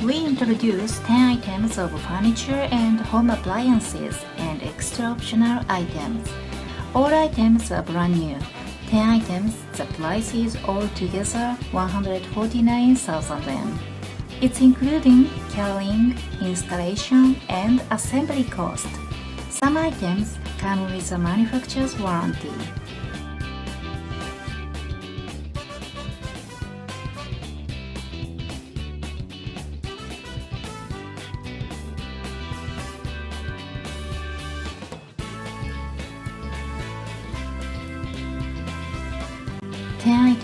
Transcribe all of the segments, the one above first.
we introduce 10 items of furniture and home appliances and extra optional items. All items are brand new. 10 items, the price is altogether 149,000 yen. It's including carrying, installation, and assembly cost. Some items come with a manufacturer's warranty.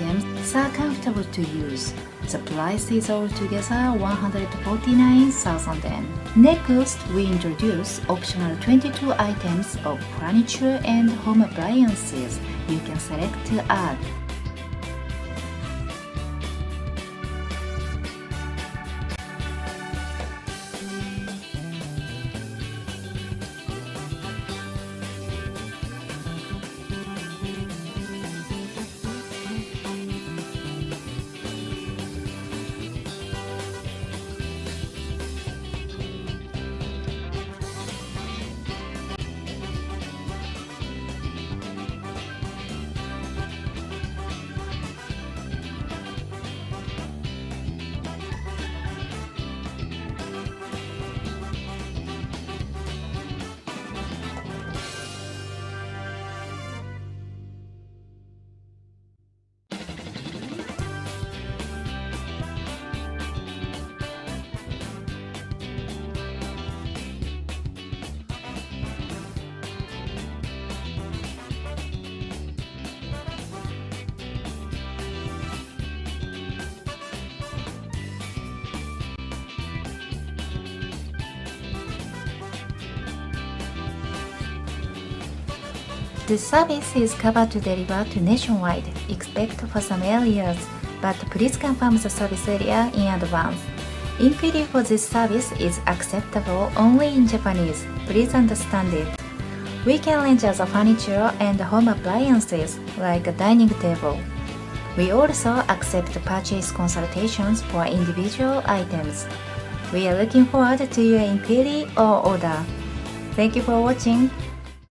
Items are comfortable to use. The price is altogether 149,000 yen. Next, we introduce optional 22 items of furniture and home appliances you can select to add. This service is covered to deliver to nationwide, except for some areas, but please confirm the service area in advance. Inquiry for this service is acceptable only in Japanese. Please understand it. We can rent other furniture and home appliances like a dining table. We also accept purchase consultations for individual items. We are looking forward to your inquiry or order. Thank you for watching.